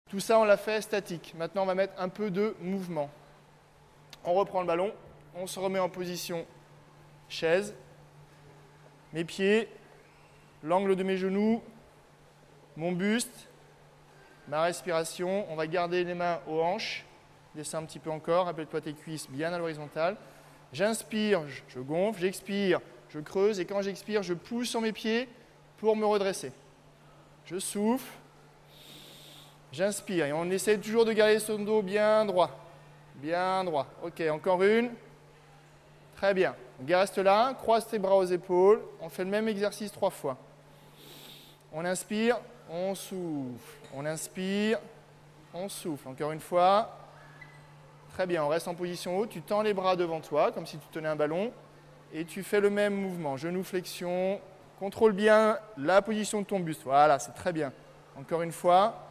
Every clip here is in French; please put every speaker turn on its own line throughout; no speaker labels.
Tout ça, on l'a fait statique. Maintenant, on va mettre un peu de mouvement. On reprend le ballon, on se remet en position chaise. Mes pieds, l'angle de mes genoux, mon buste, ma respiration. On va garder les mains aux hanches. Descends un petit peu encore, rappelle-toi tes cuisses bien à l'horizontale. J'inspire, je gonfle, j'expire, je creuse et quand j'expire, je pousse sur mes pieds pour me redresser. Je souffle, j'inspire et on essaie toujours de garder son dos bien droit. Bien droit. Ok, encore une. Très bien. On reste là, croise tes bras aux épaules. On fait le même exercice 3 fois. On inspire, on souffle. On inspire, on souffle. Encore une fois. Très bien, on reste en position haute. Tu tends les bras devant toi, comme si tu tenais un ballon. Et tu fais le même mouvement. Genou flexion. Contrôle bien la position de ton buste. Voilà, c'est très bien. Encore une fois.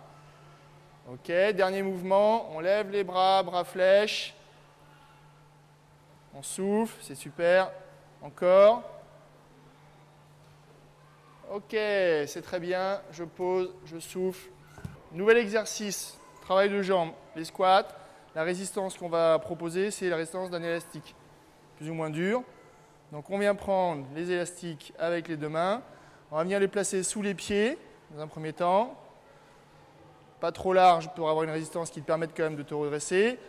Ok, dernier mouvement. On lève les bras, bras flèches. On souffle, c'est super. Encore. Ok, c'est très bien. Je pose, je souffle. Nouvel exercice. Travail de jambes. Les squats. La résistance qu'on va proposer, c'est la résistance d'un élastique. Plus ou moins dur. Donc on vient prendre les élastiques avec les deux mains. On va venir les placer sous les pieds, dans un premier temps. Pas trop large pour avoir une résistance qui te permette quand même de te redresser.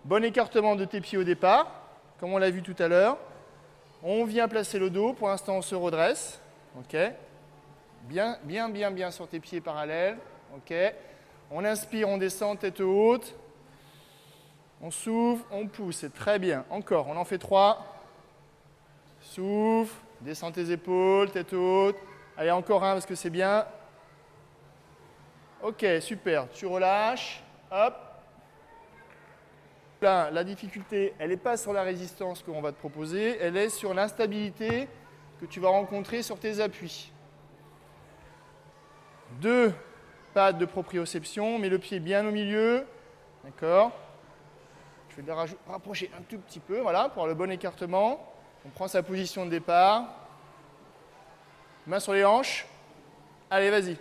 Bon écartement de tes pieds au départ, comme on l'a vu tout à l'heure. On vient placer le dos. Pour l'instant, on se redresse. Ok. Bien sur tes pieds parallèles. Ok. On inspire, on descend, tête haute. On souffle, on pousse, c'est très bien. Encore, on en fait 3. Souffle, descends tes épaules, tête haute. Allez, encore un parce que c'est bien. Ok, super. Tu relâches. Hop. Là, la difficulté, elle n'est pas sur la résistance qu'on va te proposer, elle est sur l'instabilité que tu vas rencontrer sur tes appuis. 2 pattes de proprioception, mets le pied bien au milieu. D'accord. Je vais le rapprocher un tout petit peu, voilà, pour le bon écartement. On prend sa position de départ. Main sur les hanches. Allez, vas-y.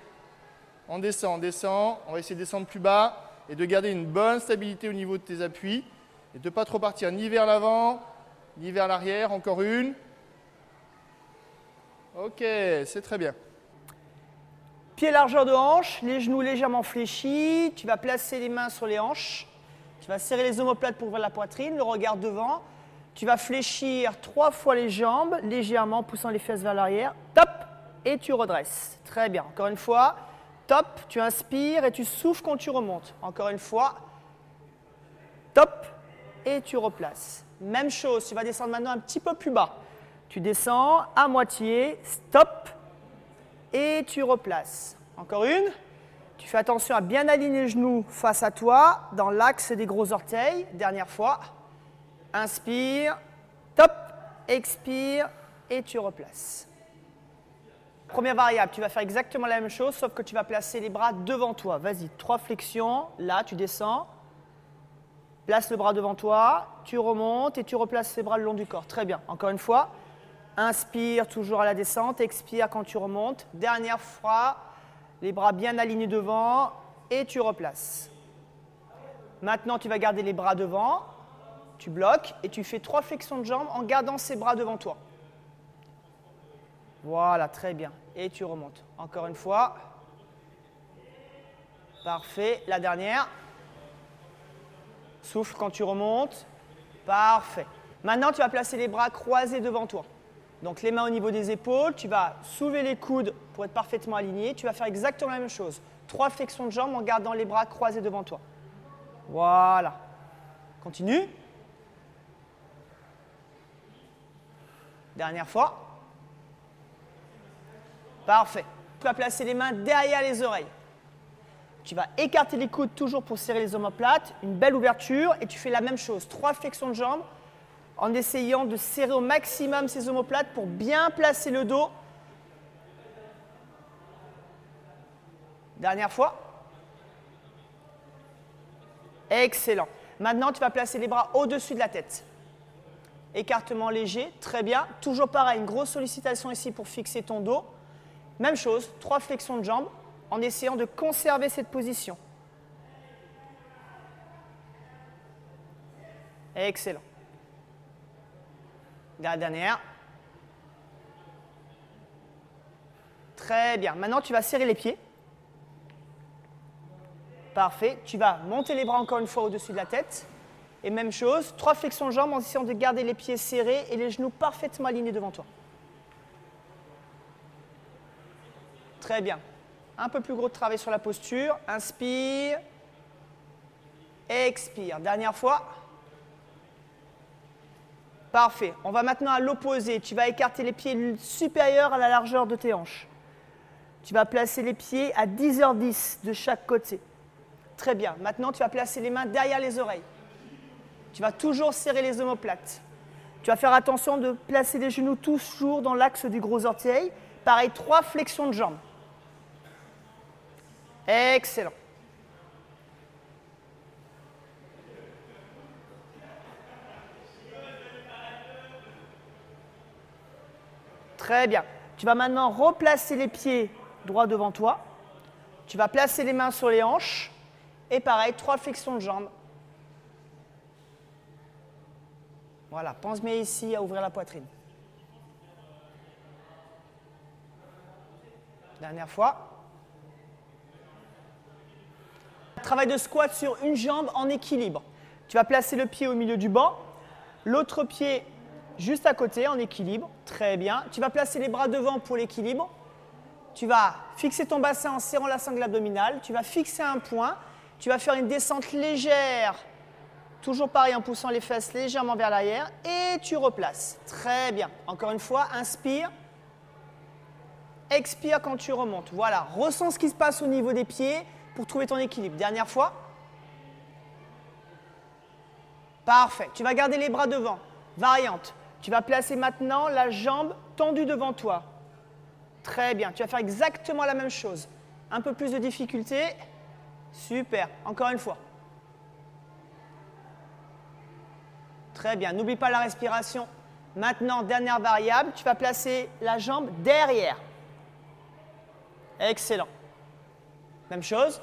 On descend, on descend. On va essayer de descendre plus bas et de garder une bonne stabilité au niveau de tes appuis. Et de ne pas trop partir ni vers l'avant, ni vers l'arrière. Encore une. Ok, c'est très bien.
Pied largeur de hanche, les genoux légèrement fléchis. Tu vas placer les mains sur les hanches. Tu vas serrer les omoplates pour ouvrir la poitrine, le regard devant. Tu vas fléchir 3 fois les jambes, légèrement, poussant les fesses vers l'arrière. Top. Et tu redresses. Très bien. Encore une fois. Top. Tu inspires et tu souffles quand tu remontes. Encore une fois. Top. Et tu replaces. Même chose. Tu vas descendre maintenant un petit peu plus bas. Tu descends à moitié. Stop. Et tu replaces. Encore une. Tu fais attention à bien aligner les genoux face à toi, dans l'axe des gros orteils. Dernière fois. Inspire. Top. Expire. Et tu replaces. Première variable, tu vas faire exactement la même chose, sauf que tu vas placer les bras devant toi. Vas-y, 3 flexions. Là, tu descends. Place le bras devant toi. Tu remontes et tu replaces les bras le long du corps. Très bien. Encore une fois. Inspire toujours à la descente. Expire quand tu remontes. Dernière fois. Les bras bien alignés devant et tu replaces. Maintenant, tu vas garder les bras devant. Tu bloques et tu fais 3 flexions de jambes en gardant ces bras devant toi. Voilà, très bien. Et tu remontes. Encore une fois. Parfait. La dernière. Souffle quand tu remontes. Parfait. Maintenant, tu vas placer les bras croisés devant toi. Donc les mains au niveau des épaules, tu vas soulever les coudes pour être parfaitement aligné. Tu vas faire exactement la même chose. 3 flexions de jambes en gardant les bras croisés devant toi. Voilà. Continue. Dernière fois. Parfait. Tu vas placer les mains derrière les oreilles. Tu vas écarter les coudes toujours pour serrer les omoplates. Une belle ouverture et tu fais la même chose. 3 flexions de jambes. En essayant de serrer au maximum ces omoplates pour bien placer le dos. Dernière fois. Excellent. Maintenant, tu vas placer les bras au-dessus de la tête. Écartement léger, très bien. Toujours pareil, une grosse sollicitation ici pour fixer ton dos. Même chose, 3 flexions de jambes en essayant de conserver cette position. Excellent. La dernière. Très bien. Maintenant, tu vas serrer les pieds. Parfait. Tu vas monter les bras encore une fois au-dessus de la tête. Et même chose, 3 flexions de jambes en essayant de garder les pieds serrés et les genoux parfaitement alignés devant toi. Très bien. Un peu plus gros de travail sur la posture. Inspire. Expire. Dernière fois. Parfait. On va maintenant à l'opposé. Tu vas écarter les pieds supérieurs à la largeur de tes hanches. Tu vas placer les pieds à 10h10 de chaque côté. Très bien. Maintenant, tu vas placer les mains derrière les oreilles. Tu vas toujours serrer les omoplates. Tu vas faire attention de placer les genoux toujours dans l'axe du gros orteil. Pareil, 3 flexions de jambes. Excellent. Très bien. Tu vas maintenant replacer les pieds droits devant toi. Tu vas placer les mains sur les hanches. Et pareil, 3 flexions de jambes. Voilà, pense bien ici à ouvrir la poitrine. Dernière fois. Travail de squat sur une jambe en équilibre. Tu vas placer le pied au milieu du banc, l'autre pied juste à côté en équilibre. Très bien. Tu vas placer les bras devant pour l'équilibre. Tu vas fixer ton bassin en serrant la sangle abdominale. Tu vas fixer un point. Tu vas faire une descente légère. Toujours pareil en poussant les fesses légèrement vers l'arrière. Et tu replaces. Très bien. Encore une fois, inspire. Expire quand tu remontes. Voilà. Ressens ce qui se passe au niveau des pieds pour trouver ton équilibre. Dernière fois. Parfait. Tu vas garder les bras devant. Variante. Tu vas placer maintenant la jambe tendue devant toi. Très bien. Tu vas faire exactement la même chose. Un peu plus de difficulté. Super. Encore une fois. Très bien. N'oublie pas la respiration. Maintenant, dernière variable, tu vas placer la jambe derrière. Excellent. Même chose.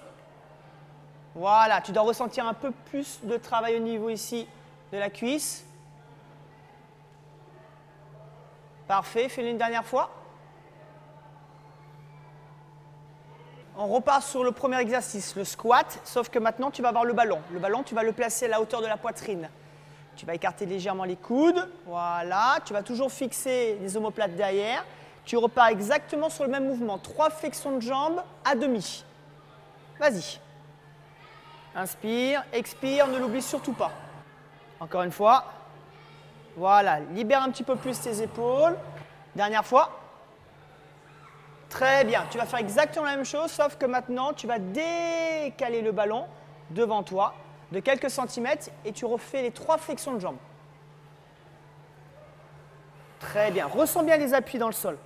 Voilà. Tu dois ressentir un peu plus de travail au niveau ici de la cuisse. Parfait. Fais-le une dernière fois. On repart sur le premier exercice, le squat, sauf que maintenant, tu vas avoir le ballon. Le ballon, tu vas le placer à la hauteur de la poitrine. Tu vas écarter légèrement les coudes. Voilà. Tu vas toujours fixer les omoplates derrière. Tu repars exactement sur le même mouvement. 3 flexions de jambes à demi. Vas-y. Inspire, expire, ne l'oublie surtout pas. Encore une fois. Voilà. Libère un petit peu plus tes épaules. Dernière fois. Très bien. Tu vas faire exactement la même chose, sauf que maintenant, tu vas décaler le ballon devant toi de quelques centimètres et tu refais les 3 flexions de jambes. Très bien. Ressens bien les appuis dans le sol.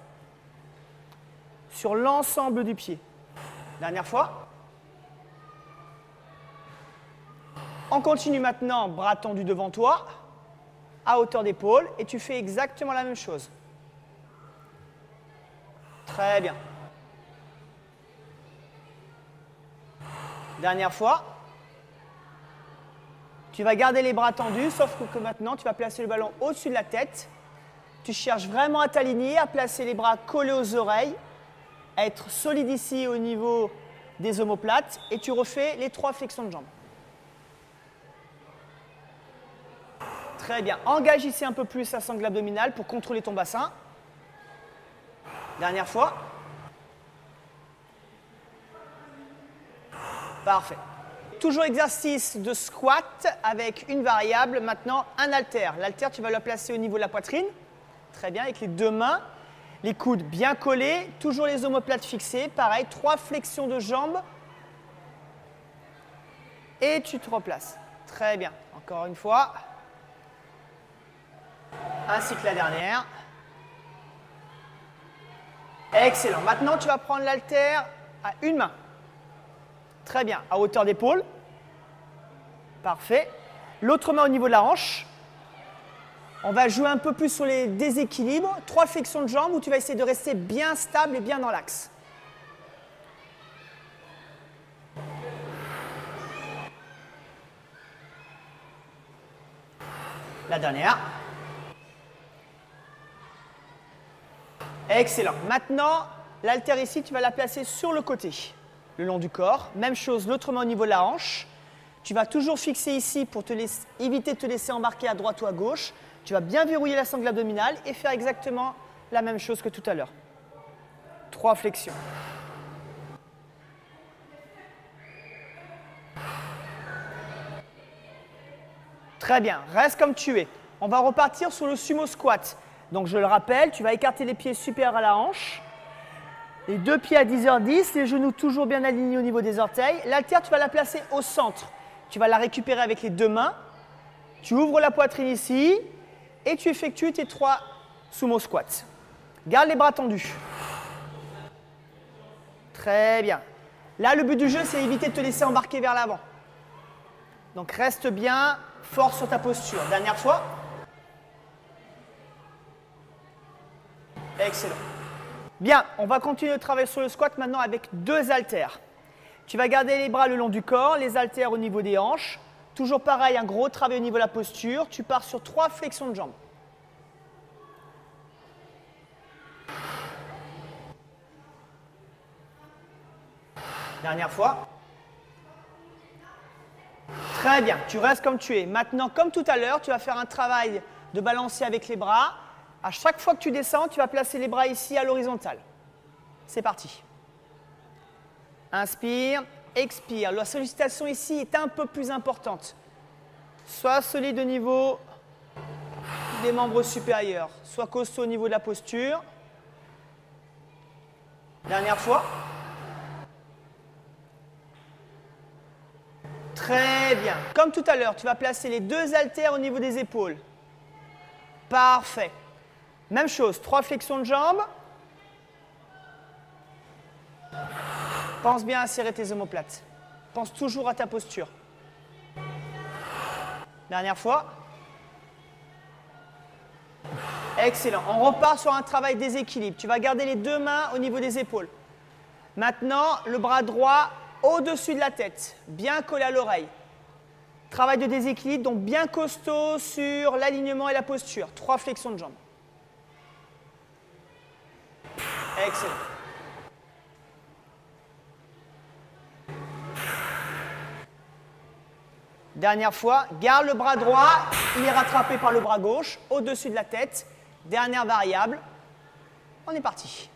Sur l'ensemble du pied. Dernière fois. On continue maintenant, bras tendus devant toi, à hauteur d'épaule, et tu fais exactement la même chose. Très bien. Dernière fois. Tu vas garder les bras tendus, sauf que maintenant, tu vas placer le ballon au-dessus de la tête. Tu cherches vraiment à t'aligner, à placer les bras collés aux oreilles, à être solide ici au niveau des omoplates, et tu refais les 3 flexions de jambes. Très bien. Engage ici un peu plus la sangle abdominale pour contrôler ton bassin. Dernière fois. Parfait. Toujours exercice de squat avec une variable. Maintenant, un haltère. L'haltère, tu vas le placer au niveau de la poitrine. Très bien, avec les 2 mains. Les coudes bien collés. Toujours les omoplates fixées. Pareil, 3 flexions de jambes. Et tu te replaces. Très bien. Encore une fois. Ainsi que la dernière. Excellent. Maintenant, tu vas prendre l'haltère à une main. Très bien. À hauteur d'épaule. Parfait. L'autre main au niveau de la hanche. On va jouer un peu plus sur les déséquilibres. 3 flexions de jambes où tu vas essayer de rester bien stable et bien dans l'axe. La dernière. Excellent. Maintenant, l'haltère ici, tu vas la placer sur le côté, le long du corps. Même chose, l'autre main au niveau de la hanche. Tu vas toujours fixer ici pour éviter de te laisser embarquer à droite ou à gauche. Tu vas bien verrouiller la sangle abdominale et faire exactement la même chose que tout à l'heure. 3 flexions. Très bien, reste comme tu es. On va repartir sur le sumo squat. Donc je le rappelle, tu vas écarter les pieds supérieurs à la hanche. Les 2 pieds à 10h10, les genoux toujours bien alignés au niveau des orteils. L'haltère, tu vas la placer au centre. Tu vas la récupérer avec les 2 mains. Tu ouvres la poitrine ici et tu effectues tes 3 sumo squats. Garde les bras tendus. Très bien. Là, le but du jeu, c'est éviter de te laisser embarquer vers l'avant. Donc reste bien fort sur ta posture. Dernière fois. Excellent. Bien, on va continuer de travailler sur le squat maintenant avec 2 haltères. Tu vas garder les bras le long du corps, les haltères au niveau des hanches. Toujours pareil, un gros travail au niveau de la posture. Tu pars sur 3 flexions de jambes. Dernière fois. Très bien, tu restes comme tu es. Maintenant, comme tout à l'heure, tu vas faire un travail de balancier avec les bras. À chaque fois que tu descends, tu vas placer les bras ici à l'horizontale. C'est parti. Inspire, expire. La sollicitation ici est un peu plus importante. Sois solide au niveau des membres supérieurs. Sois costaud au niveau de la posture. Dernière fois. Très bien. Comme tout à l'heure, tu vas placer les 2 haltères au niveau des épaules. Parfait. Même chose, 3 flexions de jambes. Pense bien à serrer tes omoplates. Pense toujours à ta posture. Dernière fois. Excellent. On repart sur un travail déséquilibre. Tu vas garder les 2 mains au niveau des épaules. Maintenant, le bras droit au-dessus de la tête, bien collé à l'oreille. Travail de déséquilibre, donc bien costaud sur l'alignement et la posture. 3 flexions de jambes. Excellent. Dernière fois, garde le bras droit, il est rattrapé par le bras gauche, au-dessus de la tête. Dernière variable. On est parti.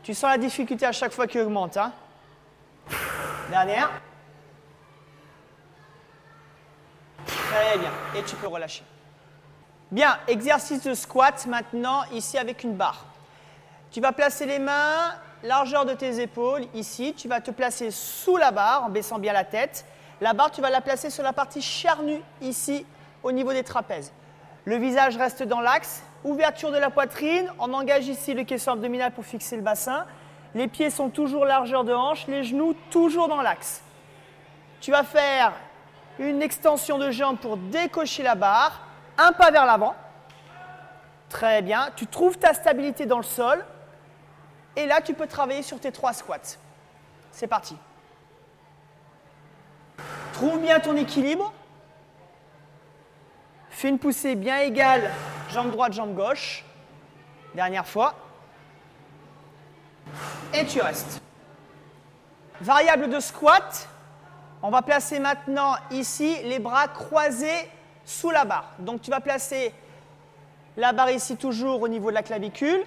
Tu sens la difficulté à chaque fois qui augmente, hein? Dernière. Très bien. Et tu peux relâcher. Bien, exercice de squat maintenant, ici avec une barre. Tu vas placer les mains, largeur de tes épaules, ici. Tu vas te placer sous la barre, en baissant bien la tête. La barre, tu vas la placer sur la partie charnue, ici, au niveau des trapèzes. Le visage reste dans l'axe. Ouverture de la poitrine. On engage ici le caisson abdominal pour fixer le bassin. Les pieds sont toujours largeur de hanche. Les genoux toujours dans l'axe. Tu vas faire une extension de jambe pour décocher la barre. Un pas vers l'avant. Très bien. Tu trouves ta stabilité dans le sol. Et là, tu peux travailler sur tes 3 squats. C'est parti. Trouve bien ton équilibre. Fais une poussée bien égale, jambe droite, jambe gauche. Dernière fois. Et tu restes. Variable de squat. On va placer maintenant ici les bras croisés sous la barre. Donc tu vas placer la barre ici toujours au niveau de la clavicule.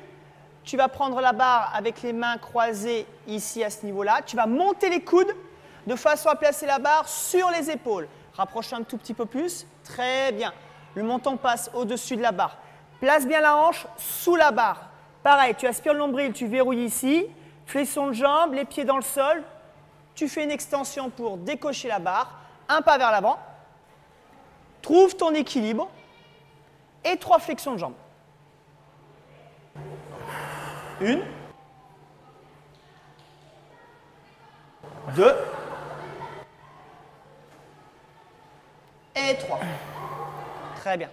Tu vas prendre la barre avec les mains croisées ici à ce niveau-là. Tu vas monter les coudes de façon à placer la barre sur les épaules. Rapproche un tout petit peu plus. Très bien. Le menton passe au-dessus de la barre. Place bien la hanche sous la barre. Pareil, tu aspires le nombril, tu verrouilles ici. Flexion de jambe, les pieds dans le sol. Tu fais une extension pour décocher la barre. Un pas vers l'avant. Trouve ton équilibre. Et 3 flexions de jambes. 1. 2. Et 3. Très bien.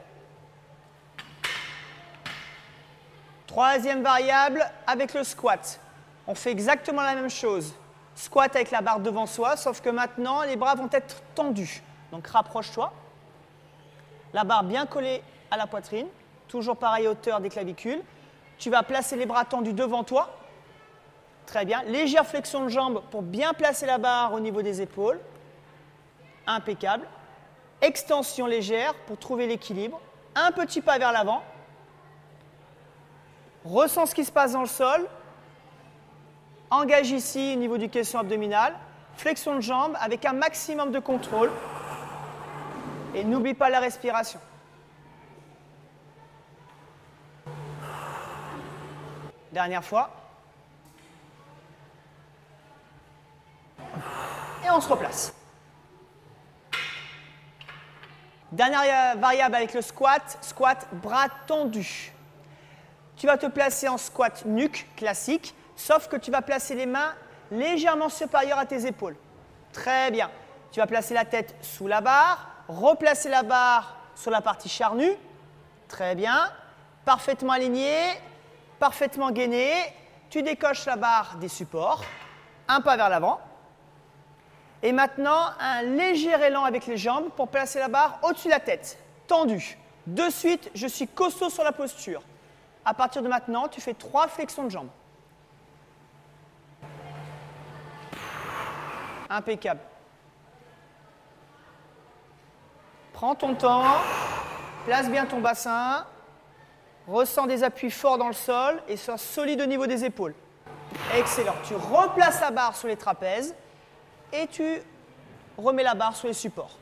Troisième variable avec le squat. On fait exactement la même chose. Squat avec la barre devant soi, sauf que maintenant, les bras vont être tendus. Donc rapproche-toi. La barre bien collée à la poitrine. Toujours pareil, hauteur des clavicules. Tu vas placer les bras tendus devant toi. Très bien. Légère flexion de jambe pour bien placer la barre au niveau des épaules. Impeccable. Extension légère pour trouver l'équilibre. Un petit pas vers l'avant. Ressens ce qui se passe dans le sol. Engage ici au niveau du caisson abdominal. Flexion de jambe avec un maximum de contrôle. Et n'oublie pas la respiration. Dernière fois. Et on se replace. Dernière variable avec le squat, squat bras tendus. Tu vas te placer en squat nuque classique, sauf que tu vas placer les mains légèrement supérieures à tes épaules. Très bien. Tu vas placer la tête sous la barre, replacer la barre sur la partie charnue. Très bien. Parfaitement aligné, parfaitement gainé. Tu décoches la barre des supports. Un pas vers l'avant. Et maintenant, un léger élan avec les jambes pour placer la barre au-dessus de la tête, tendue. De suite, je suis costaud sur la posture. À partir de maintenant, tu fais 3 flexions de jambes. Impeccable. Prends ton temps, place bien ton bassin, ressens des appuis forts dans le sol et sois solide au niveau des épaules. Excellent. Tu replaces la barre sur les trapèzes. Et tu remets la barre sur les supports.